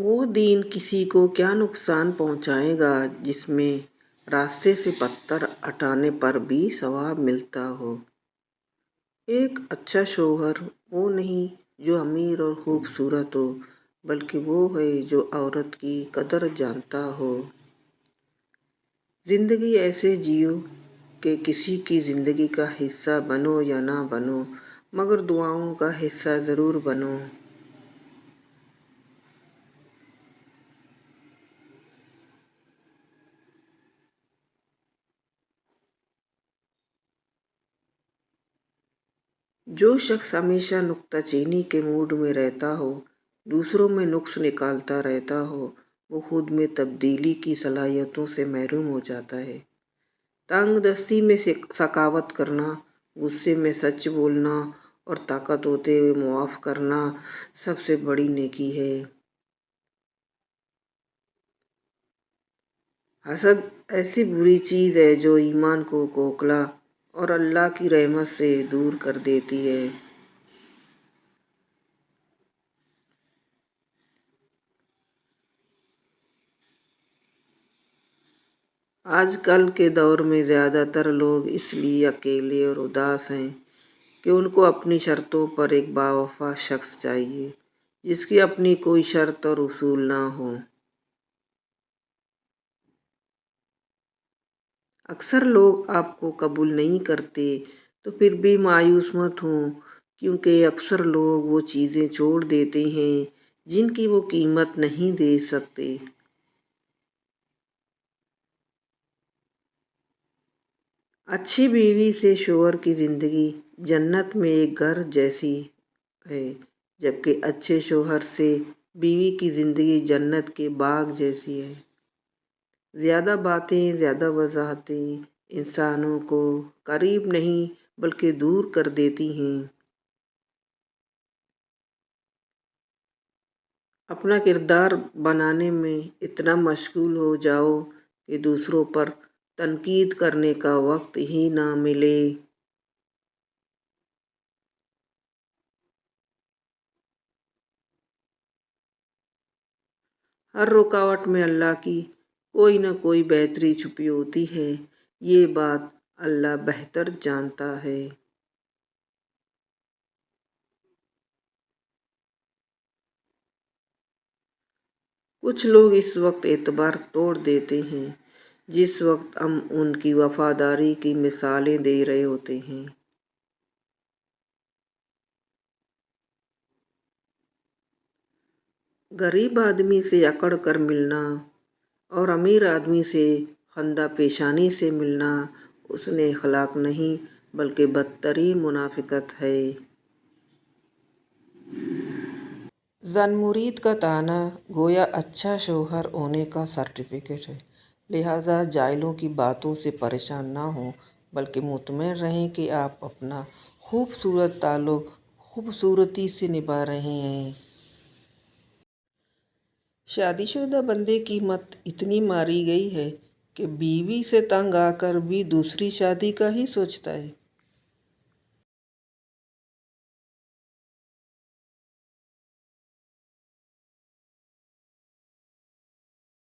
وہ دین کسی کو کیا نقصان پہنچائے گا جس میں راستے سے پتھر ہٹانے پر بھی ثواب ملتا ہو۔ ایک اچھا شوہر وہ نہیں جو امیر اور خوبصورت ہو، بلکہ وہ ہے جو عورت کی قدر جانتا ہو۔ زندگی ایسے جیو کہ کسی کی زندگی کا حصہ بنو یا نہ بنو، مگر دعاؤں کا حصہ ضرور بنو۔ جو شخص ہمیشہ نکتہ چینی کے موڈ میں رہتا ہو، دوسروں میں نقص نکالتا رہتا ہو، وہ خود میں تبدیلی کی صلاحیتوں سے محروم ہو جاتا ہے۔ تنگ دستی میں سخاوت کرنا، غصے میں سچ بولنا اور طاقت ہوتے ہوئے معاف کرنا سب سے بڑی نیکی ہے۔ حسد ایسی بری چیز ہے جو ایمان کو کھوکھلا اور اللہ کی رحمت سے دور کر دیتی ہے۔ آج کل کے دور میں زیادہ تر لوگ اس لیے اکیلے اور اداس ہیں کہ ان کو اپنی شرطوں پر ایک باوفا شخص چاہیے جس کی اپنی کوئی شرط اور اصول نہ ہو۔ اکثر لوگ آپ کو قبول نہیں کرتے تو پھر بھی مایوس مت ہوں، کیونکہ اکثر لوگ وہ چیزیں چھوڑ دیتے ہیں جن کی وہ قیمت نہیں دے سکتے۔ اچھی بیوی سے شوہر کی زندگی جنت میں ایک گھر جیسی ہے، جبکہ اچھے شوہر سے بیوی کی زندگی جنت کے باغ جیسی ہے۔ زیادہ باتیں، زیادہ وضاحتیں انسانوں کو قریب نہیں بلکہ دور کر دیتی ہیں۔ اپنا کردار بنانے میں اتنا مشغول ہو جاؤ کہ دوسروں پر تنقید کرنے کا وقت ہی نہ ملے۔ ہر رکاوٹ میں اللہ کی کوئی نہ کوئی بہتری چھپی ہوتی ہے، یہ بات اللہ بہتر جانتا ہے۔ کچھ لوگ اس وقت اعتبار توڑ دیتے ہیں جس وقت ہم ان کی وفاداری کی مثالیں دے رہے ہوتے ہیں۔ غریب آدمی سے اکڑ کر ملنا اور امیر آدمی سے خندہ پیشانی سے ملنا حسن اخلاق نہیں بلکہ بدترین منافقت ہے۔ زن مرید کا طعنہ گویا اچھا شوہر ہونے کا سرٹیفکیٹ ہے، لہٰذا جاہلوں کی باتوں سے پریشان نہ ہوں بلکہ مطمئن رہیں کہ آپ اپنا خوبصورت تعلق خوبصورتی سے نبھا رہے ہیں۔ شادی شدہ بندے کی مت اتنی ماری گئی ہے کہ بیوی سے تنگ آ کر بھی دوسری شادی کا ہی سوچتا ہے۔